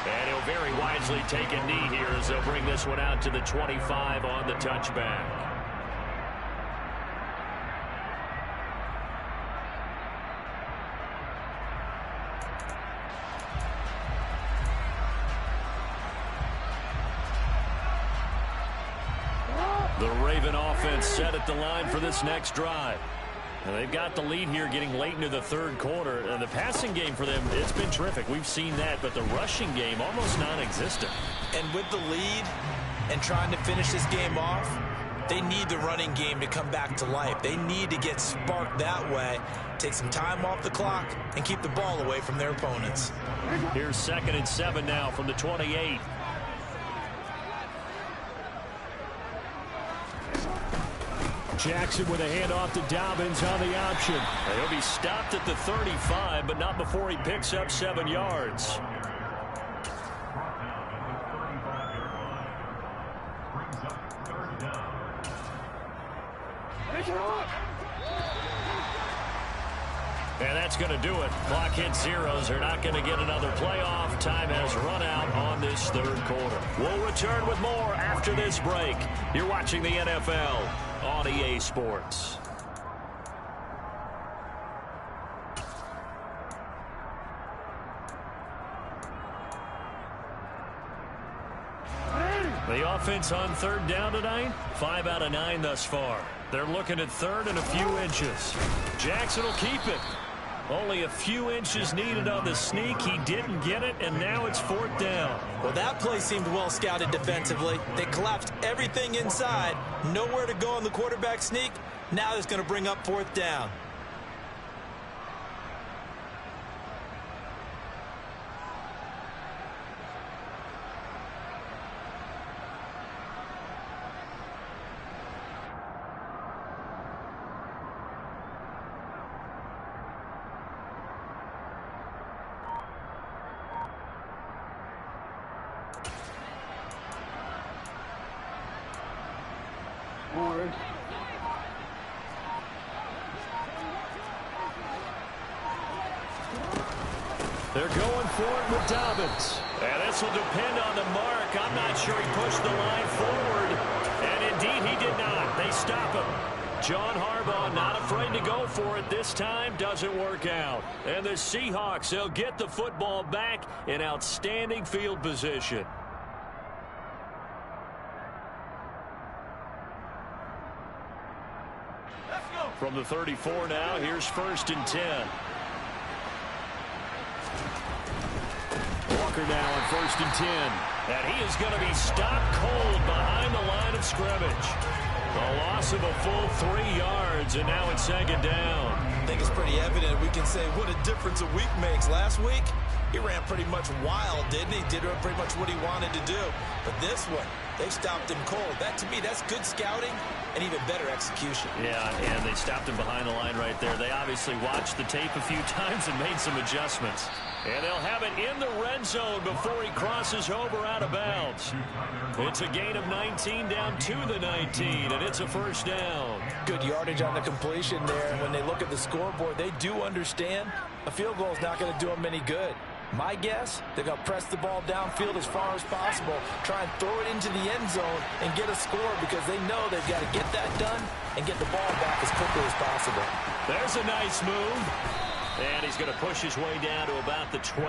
And he'll very wisely take a knee here as they'll bring this one out to the 25 on the touchback. The Raven offense set at the line for this next drive. And they've got the lead here getting late into the third quarter. And the passing game for them, it's been terrific. We've seen that, but the rushing game almost non-existent. And with the lead and trying to finish this game off, they need the running game to come back to life. They need to get sparked that way, take some time off the clock, and keep the ball away from their opponents. Here's 2nd and 7 now from the 28. Jackson with a handoff to Dobbins on the option. He'll be stopped at the 35, but not before he picks up 7 yards. And that's going to do it. Clock hits zeros. They're not going to get another playoff. Time has run out on this third quarter. We'll return with more after this break. You're watching the NFL on EA Sports. The offense on third down tonight, 5 out of 9 thus far. They're looking at third and a few inches. Jackson will keep it. Only a few inches needed on the sneak. He didn't get it, and now it's 4th down. Well, that play seemed well scouted defensively. They collapsed everything inside. Nowhere to go on the quarterback sneak. Now it's going to bring up 4th down. They're going for it with Dobbins. And this will depend on the mark. I'm not sure he pushed the line forward. And indeed he did not. They stop him. John Harbaugh not afraid to go for it this time. Doesn't work out. And the Seahawks, they'll get the football back in outstanding field position. From the 34 now, here's 1st and 10. Walker now on 1st and 10. And he is going to be stopped cold behind the line of scrimmage. A loss of a full 3 yards, and now it's 2nd down. I think it's pretty evident. We can say what a difference a week makes. Last week, he ran pretty much wild, didn't he? Did pretty much what he wanted to do. But this one, they stopped him cold. That, to me, that's good scouting and even better execution. Yeah, and they stopped him behind the line right there. They obviously watched the tape a few times and made some adjustments. And they'll have it in the red zone before he crosses over out of bounds. It's a gain of 19 down to the 19, and it's a 1st down. Good yardage on the completion there. And when they look at the scoreboard, they do understand a field goal is not going to do them any good. My guess, they're going to press the ball downfield as far as possible, try and throw it into the end zone and get a score because they know they've got to get that done and get the ball back as quickly as possible. There's a nice move. And he's going to push his way down to about the 12.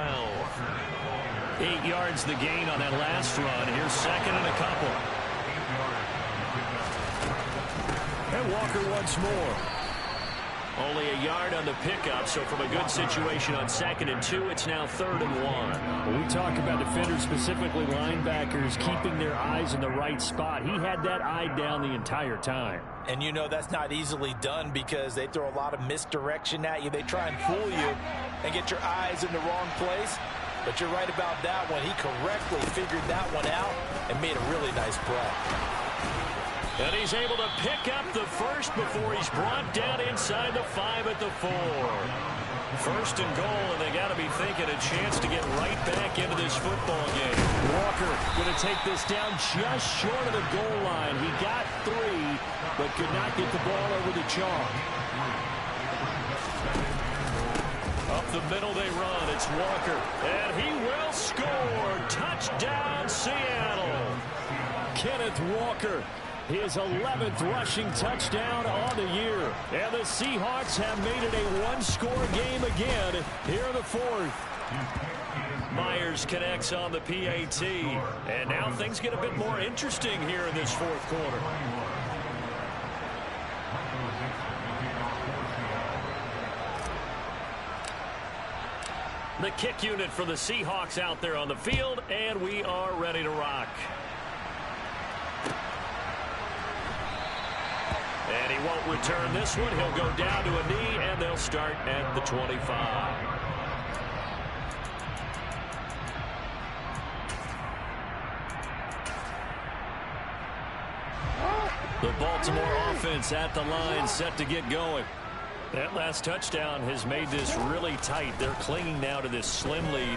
8 yards the gain on that last run. Here's 2nd and a couple. And Walker once more. Only a yard on the pickup, so from a good situation on 2nd and 2, it's now 3rd and 1. When we talk about defenders, specifically linebackers, keeping their eyes in the right spot. He had that eye down the entire time. And you know that's not easily done because they throw a lot of misdirection at you. They try and fool you and get your eyes in the wrong place. But you're right about that one. He correctly figured that one out and made a really nice play. And he's able to pick up the first before he's brought down inside the 5 at the 4. 1st and goal, and they got to be thinking a chance to get right back into this football game. Walker going to take this down just short of the goal line. He got 3, but could not get the ball over the chalk. Up the middle they run. It's Walker, and he will score. Touchdown, Seattle. Kenneth Walker, his 11th rushing touchdown on the year. And the Seahawks have made it a one-score game again here in the 4th. Myers connects on the PAT. And now things get a bit more interesting here in this 4th quarter. The kick unit for the Seahawks out there on the field, and we are ready to rock. And he won't return this one. He'll go down to a knee, and they'll start at the 25. The Baltimore offense at the line, set to get going. That last touchdown has made this really tight. They're clinging now to this slim lead.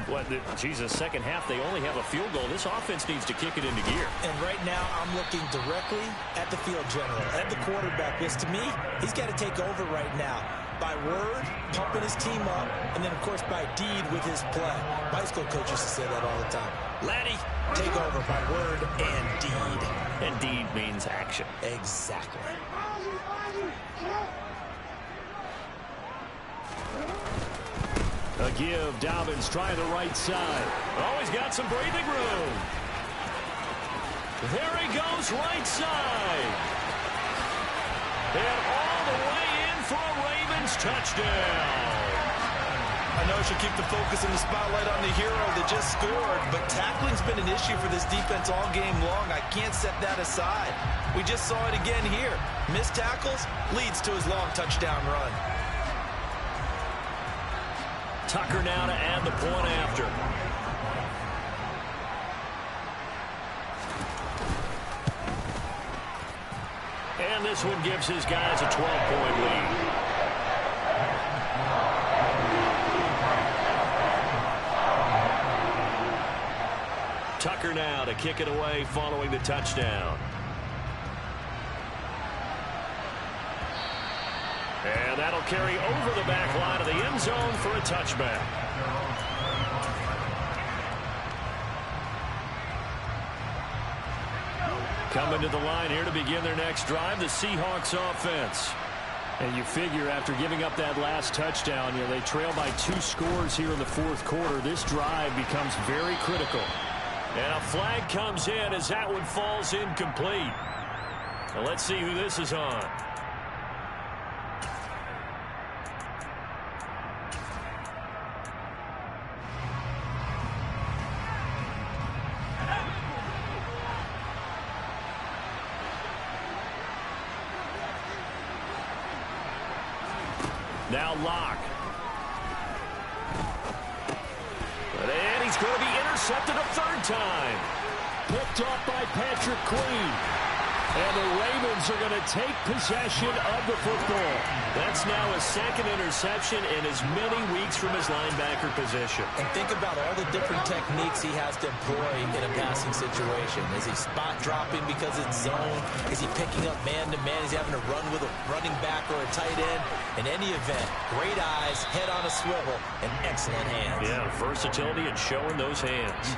Second half, they only have a field goal. This offense needs to kick it into gear. And right now, I'm looking directly at the field general, at the quarterback. Because to me, he's got to take over right now. By word, pumping his team up, and then, of course, by deed with his play. My high school coach used to say that all the time. Laddie, take over by word and deed. And deed means action. Exactly. A give. Dobbins trying the right side. Oh, he's got some breathing room. There he goes, right side. And all the way in for a Ravens touchdown. I know I should keep the focus and the spotlight on the hero that just scored, but tackling's been an issue for this defense all game long. I can't set that aside. We just saw it again here. Missed tackles leads to his long touchdown run. Tucker now to add the point after. And this one gives his guys a 12-point lead. Tucker now to kick it away following the touchdown. And that'll carry over the back line of the end zone for a touchback. Coming to the line here to begin their next drive, the Seahawks offense. And you figure after giving up that last touchdown, they trail by 2 scores here in the 4th quarter. This drive becomes very critical. And a flag comes in as that one falls incomplete. Now let's see who this is on. Now Locke. And he's going to be intercepted a third time. Picked off by Patrick Queen. And the Ravens are going to take possession of the football. That's now his second interception in as many weeks from his linebacker position. And think about all the different techniques he has to employ in a passing situation. Is he spot dropping because it's zone? Is he picking up man-to-man? Is he having to run with a running back or a tight end? In any event, great eyes, head on a swivel, and excellent hands. Yeah, versatility and showing those hands.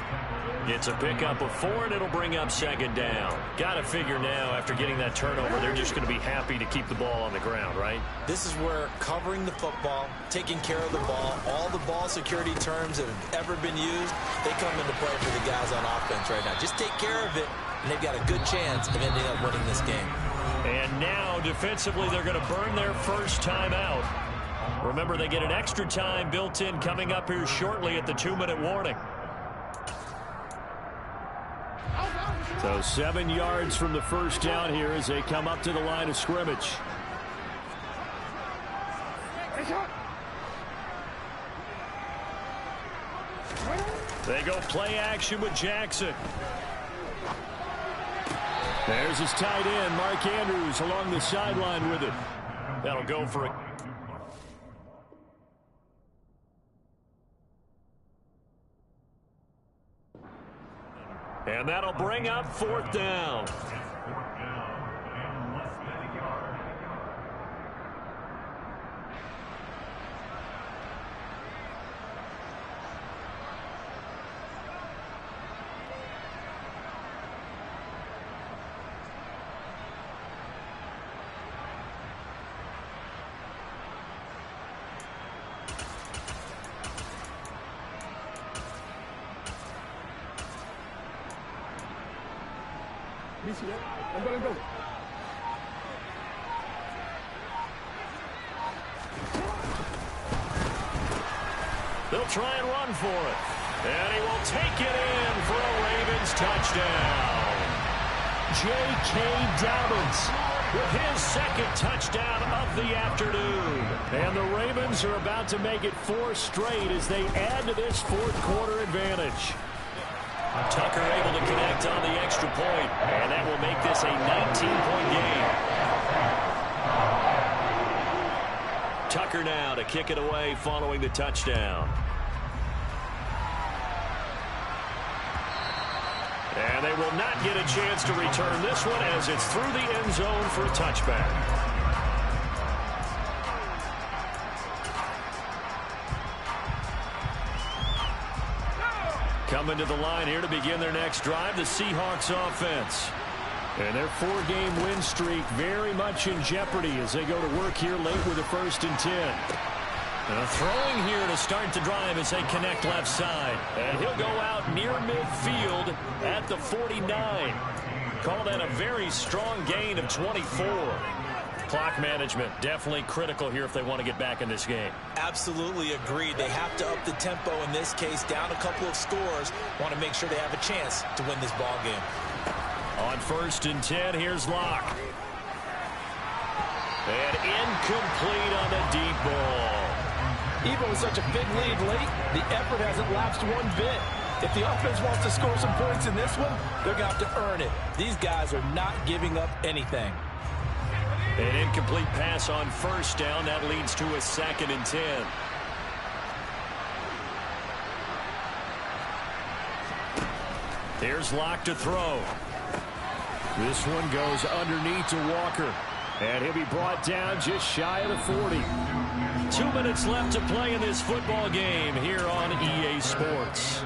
It's a pickup of 4, and it'll bring up second down. Got to figure now, after getting that turnover, they're just going to be happy to keep the ball on the ground, right? This is where covering the football, taking care of the ball, all the ball security terms that have ever been used, they come into play for the guys on offense right now. Just take care of it, and they've got a good chance of ending up winning this game. And now, defensively, they're going to burn their first time out. Remember, they get an extra time built in coming up here shortly at the 2-minute warning. So 7 yards from the first down here as they come up to the line of scrimmage. They go play action with Jackson. There's his tight end, Mark Andrews, along the sideline with it. That'll go for a... And that'll bring up fourth down. They'll try and run for it. And he will take it in for a Ravens touchdown. J.K. Dobbins with his second touchdown of the afternoon. And the Ravens are about to make it 4 straight as they add to this fourth quarter advantage. Tucker able to connect on the extra point, and that will make this a 19-point game. Tucker now to kick it away following the touchdown. And they will not get a chance to return this one as it's through the end zone for a touchback. Coming to the line here to begin their next drive, the Seahawks offense. And their 4-game win streak very much in jeopardy as they go to work here late with a 1st and 10. Throwing here to start the drive as they connect left side. And he'll go out near midfield at the 49. Call that a very strong gain of 24. Clock management definitely critical here if they want to get back in this game. Absolutely agreed. They have to up the tempo in this case, down a couple of scores. Want to make sure they have a chance to win this ball game. On 1st and 10, here's Locke. And incomplete on the deep ball. Even with such a big lead late, the effort hasn't lapsed one bit. If the offense wants to score some points in this one, they're going to have to earn it. These guys are not giving up anything. An incomplete pass on 1st down. That leads to a 2nd and 10. Here's Locke to throw. This one goes underneath to Walker. And he'll be brought down just shy of the 40. 2 minutes left to play in this football game here on EA Sports.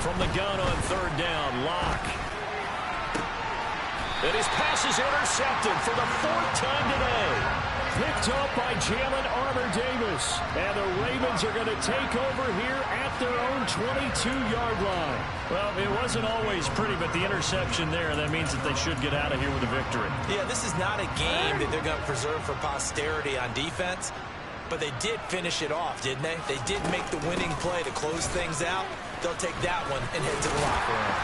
From the gun on 3rd down, Locke. And his pass is intercepted for the 4th time today. Picked up by Jalen Armour-Davis. And the Ravens are going to take over here at their own 22-yard line. Well, it wasn't always pretty, but the interception there, that means that they should get out of here with a victory. Yeah, this is not a game that they're going to preserve for posterity on defense. But they did finish it off, didn't they? They did make the winning play to close things out. they'll take that one and head to the locker room.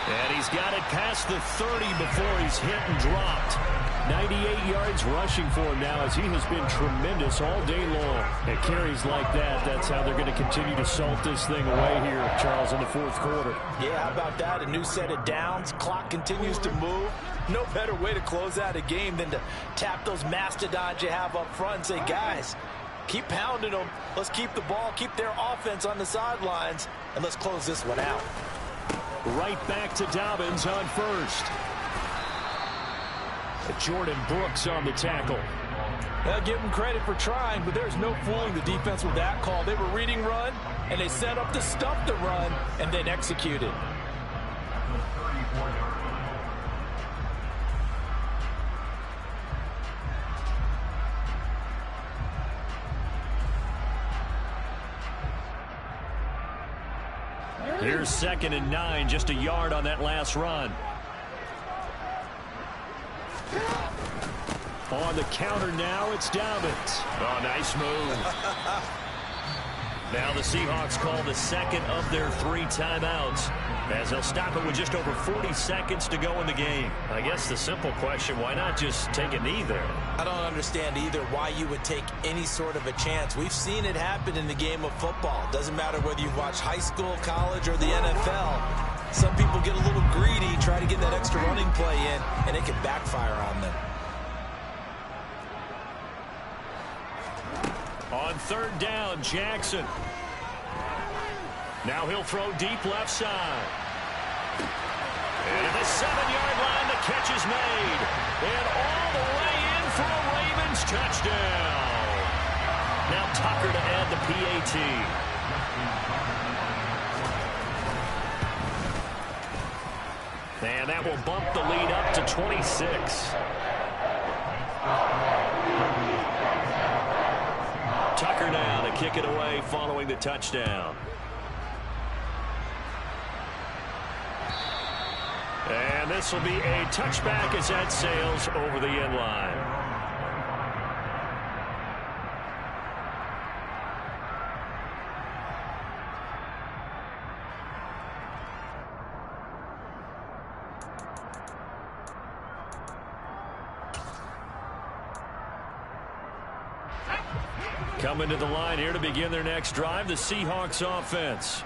And he's got it past the 30 before he's hit and dropped. 98 yards rushing for him now as he has been tremendous all day long. At carries like that, that's how they're going to continue to salt this thing away here, Charles, in the fourth quarter. Yeah, how about that? A new set of downs. Clock continues to move. No better way to close out a game than to tap those mastodons you have up front and say, guys, keep pounding them. Let's keep the ball, keep their offense on the sidelines, and let's close this one out. Right back to Dobbins on first. Jordan Brooks on the tackle. They'll give him credit for trying, but there's no fooling the defense with that call. They were reading run, and they set up to stuff the run, and then executed. Here's 2nd and 9, just a yard on that last run. On the counter now, it's Dobbins. Oh, nice move. Now the Seahawks call the second of their 3 timeouts, as they'll stop it with just over 40 seconds to go in the game. I guess the simple question, why not just take a knee there? I don't understand either why you would take any sort of a chance. We've seen it happen in the game of football. Doesn't matter whether you watch high school, college, or the NFL. Some people get a little greedy, try to get that extra running play in, and it can backfire on them. On 3rd down, Jackson. Now he'll throw deep left side. And at the 7-yard line, the catch is made. And all the way in for a Ravens touchdown. Now Tucker to add the PAT. And that will bump the lead up to 26. Tucker now to kick it away following the touchdown. And this will be a touchback as that sails over the end line. Coming to the line here to begin their next drive, the Seahawks offense.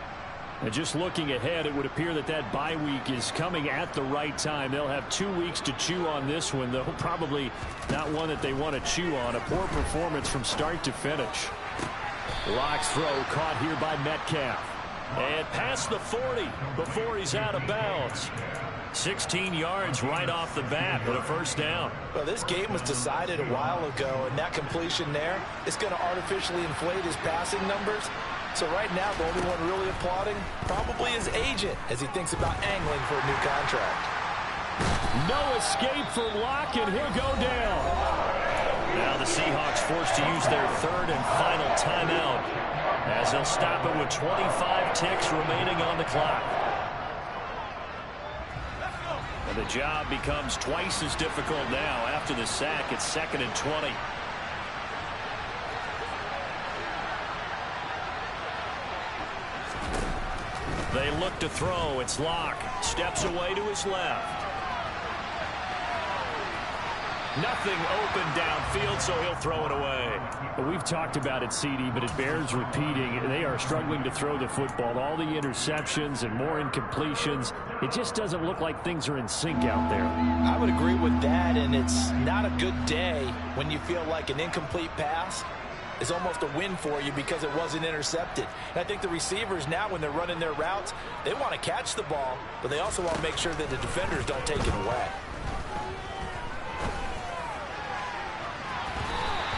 And just looking ahead, it would appear that that bye week is coming at the right time. They'll have 2 weeks to chew on this one, though probably not one that they want to chew on. A poor performance from start to finish. Locke's throw caught here by Metcalf. And past the 40 before he's out of bounds. 16 yards right off the bat, but a first down. Well, this game was decided a while ago, and that completion there is going to artificially inflate his passing numbers. So right now, the only one really applauding probably his agent as he thinks about angling for a new contract. No escape for Locke, and he'll go down. Now the Seahawks forced to use their 3rd and final timeout as they'll stop it with 25 ticks remaining on the clock. And the job becomes twice as difficult now after the sack. It's 2nd and 20. They look to throw. It's Locke. Steps away to his left. Nothing open downfield, so he'll throw it away. We've talked about it, CD, but it bears repeating. They are struggling to throw the football. All the interceptions and more incompletions. It just doesn't look like things are in sync out there. I would agree with that, and it's not a good day when you feel like an incomplete pass is almost a win for you because it wasn't intercepted. And I think the receivers now, when they're running their routes, they want to catch the ball, but they also want to make sure that the defenders don't take it away.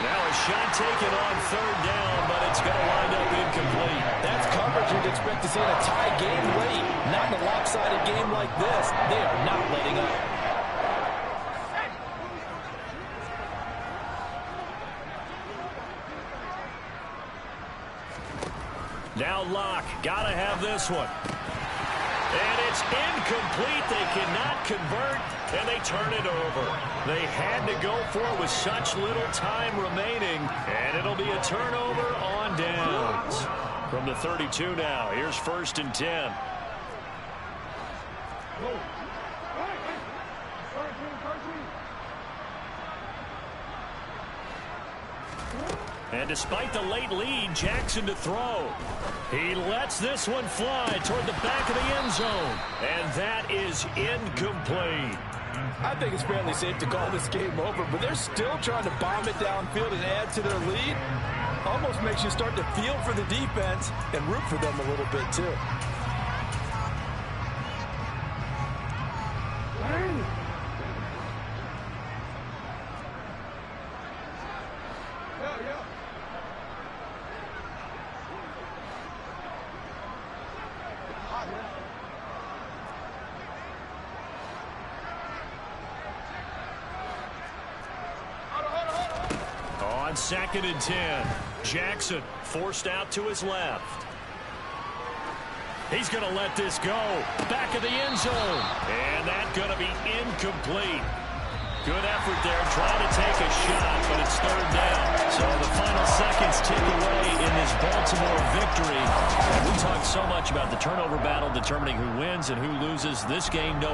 Now a shot taken on 3rd down, but it's going to wind up incomplete. That's coverage you'd expect to see in a tie game late. Not in a lopsided game like this. They are not letting up. Now Locke, got to have this one. And it's incomplete. They cannot convert, and they turn it over. They had to go for it with such little time remaining, and it'll be a turnover on downs. From the 32 now, here's 1st and 10. And despite the late lead, Jackson to throw. He lets this one fly toward the back of the end zone. And that is incomplete. I think it's fairly safe to call this game over, but they're still trying to bomb it downfield and add to their lead. Almost makes you start to feel for the defense and root for them a little bit, too. On 2nd and 10, Jackson forced out to his left. He's going to let this go. Back of the end zone. And that's going to be incomplete. Good effort there, trying to take a shot, but it's 3rd down. So the final seconds tick away in this Baltimore victory. And we talked so much about the turnover battle determining who wins and who loses. This game, no